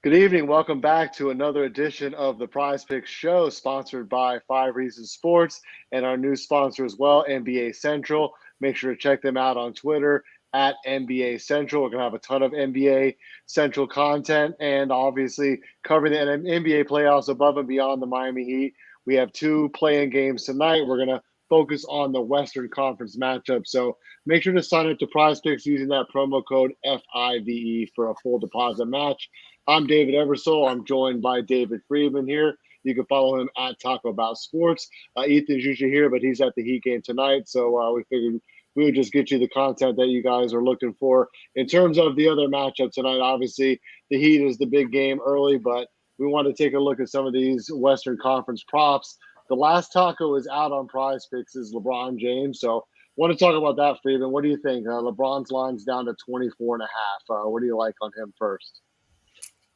Good evening. Welcome back to another edition of the PrizePicks Show, sponsored by Five Reasons Sports and our new sponsor as well, NBA Central. Make sure to check them out on Twitter at NBA Central. We're going to have a ton of NBA Central content and obviously covering the NBA playoffs above and beyond the Miami Heat. We have two play-in games tonight. We're going to focus on the Western Conference matchup. So make sure to sign up to PrizePicks using that promo code FIVE for a full deposit match. I'm David Eversole. I'm joined by David Friedman here. You can follow him at Talk About Sports. Ethan's usually here, but he's at the Heat game tonight. So we figured we would just get you the content that you guys are looking for. In terms of the other matchup tonight, obviously the Heat is the big game early, but we want to take a look at some of these Western Conference props. The last taco is out on PrizePicks is LeBron James. So want to talk about that, Friedman. What do you think? LeBron's line's down to 24.5. What do you like on him first?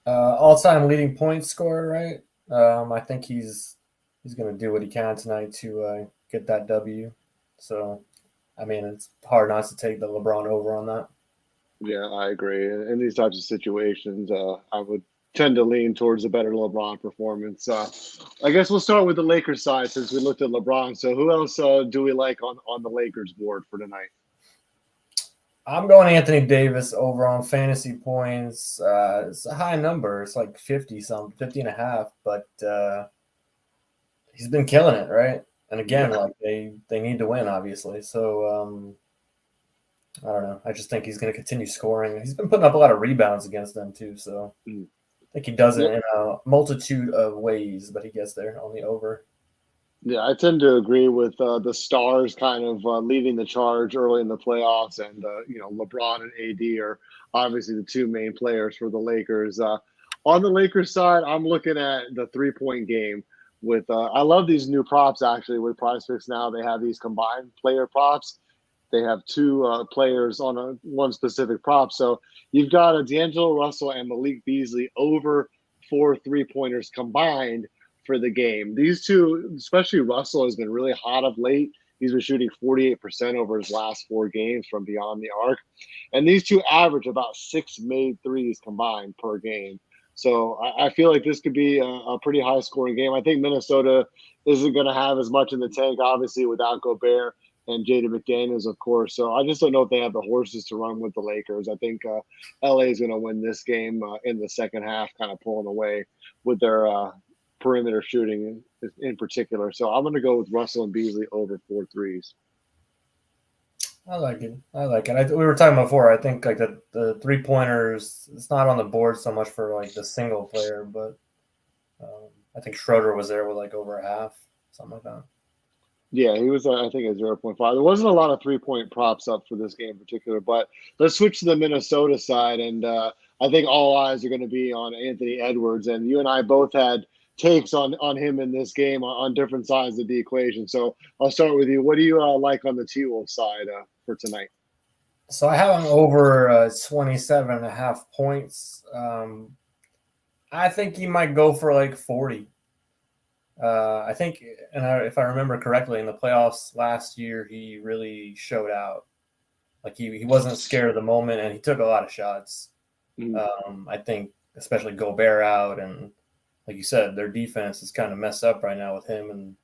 All-time leading point scorer, right? I think he's going to do what he can tonight to get that W. So, I mean, it's hard not to take the LeBron over on that. Yeah, I agree. In these types of situations, I would tend to lean towards a better LeBron performance. I guess we'll start with the Lakers side since we looked at LeBron. So who else do we like on the Lakers board for tonight? I'm going Anthony Davis over on fantasy points. It's a high number. It's like 50 and a half, but he's been killing it, right? And again, like they need to win, obviously. So I don't know. I just think he's going to continue scoring. He's been putting up a lot of rebounds against them too. So I think he does it in a multitude of ways, but he gets there on the over. Yeah, I tend to agree with the Stars kind of leading the charge early in the playoffs, and LeBron and AD are obviously the two main players for the Lakers. On the Lakers side, I'm looking at the 3-point game. With I love these new props actually with PrizePicks now. They have these combined player props. They have two players on one specific prop. So you've got a D'Angelo Russell and Malik Beasley over 4 3-pointers combined for the game. These two, especially Russell, has been really hot of late. He's been shooting 48% over his last 4 games from beyond the arc. And these two average about 6 made threes combined per game. So I feel like this could be a pretty high-scoring game. I think Minnesota isn't going to have as much in the tank, obviously, without Gobert and Jaden McDaniels, of course. So I just don't know if they have the horses to run with the Lakers. I think LA is going to win this game in the second half, kind of pulling away with their perimeter shooting in particular. So I'm going to go with Russell and Beasley over 4 threes. I like it. We were talking before. I think like the 3-pointers, it's not on the board so much for like the single player, but I think Schroeder was there with like over a half, something like that. Yeah, he was, I think, at 0.5. There wasn't a lot of 3-point props up for this game in particular, but let's switch to the Minnesota side. And I think all eyes are going to be on Anthony Edwards. And you and I both had takes on him in this game on different sides of the equation. So I'll start with you. What do you like on the T-Wolves side for tonight? So I have him over 27 and a half points. I think he might go for like 40. I think, and if I remember correctly, in the playoffs last year, he really showed out. Like he wasn't scared of the moment, and he took a lot of shots. I think, especially Gobert out, and like you said, their defense is kind of messed up right now with him and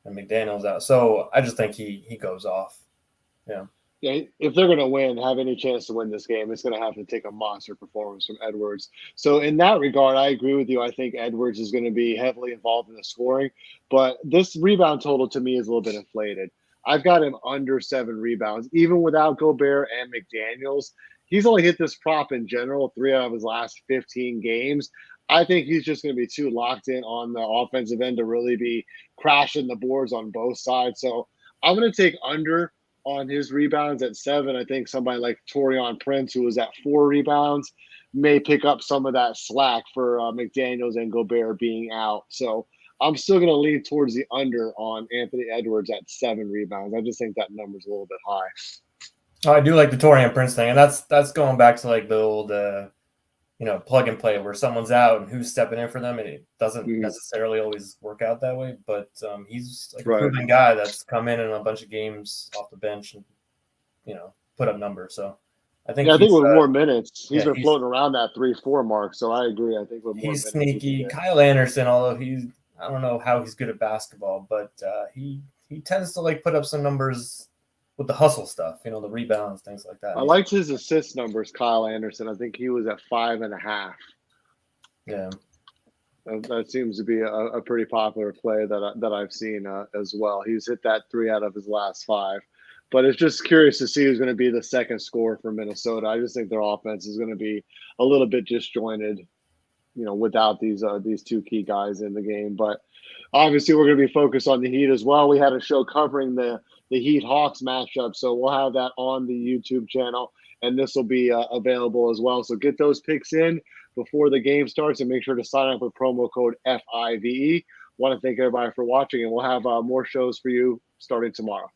McDaniels out. So I just think he goes off. Yeah. Yeah, if they're going to win, have any chance to win this game, it's going to have to take a monster performance from Edwards. So in that regard, I agree with you. I think Edwards is going to be heavily involved in the scoring, but this rebound total to me is a little bit inflated. I've got him under 7 rebounds, even without Gobert and McDaniels. He's only hit this prop in general 3 out of his last 15 games. I think he's just going to be too locked in on the offensive end to really be crashing the boards on both sides. So I'm going to take under on his rebounds at 7. I think somebody like Taurean Prince, who was at 4 rebounds, may pick up some of that slack for McDaniels and Gobert being out. So I'm still going to lean towards the under on Anthony Edwards at 7 rebounds. I just think that number's a little bit high. Oh, I do like the Taurean Prince thing, and that's going back to like the old plug and play where someone's out and who's stepping in for them, and it doesn't necessarily always work out that way. But he's like a proven guy that's come in a bunch of games off the bench and put up numbers. So I think Yeah, I think he's with more minutes, he's yeah, been floating around that 3-4 mark. So I agree. I think with more he's minutes, he could sneaky. get. Kyle Anderson, although I don't know how he's good at basketball, but he tends to like put up some numbers with the hustle stuff, the rebounds, things like that. I And he's, liked his assist numbers, Kyle Anderson. I think he was at 5.5. yeah, That seems to be a pretty popular play that I've seen as well. He's hit that 3 out of his last 5. But it's just curious to see who's going to be the second scorer for Minnesota. I just think their offense is going to be a little bit disjointed, without these two key guys in the game. But obviously, we're going to be focused on the Heat as well. We had a show covering the Heat Hawks matchup, so we'll have that on the YouTube channel, and this will be available as well. So get those picks in before the game starts, and make sure to sign up with promo code FIVE. Want to thank everybody for watching, and we'll have more shows for you starting tomorrow.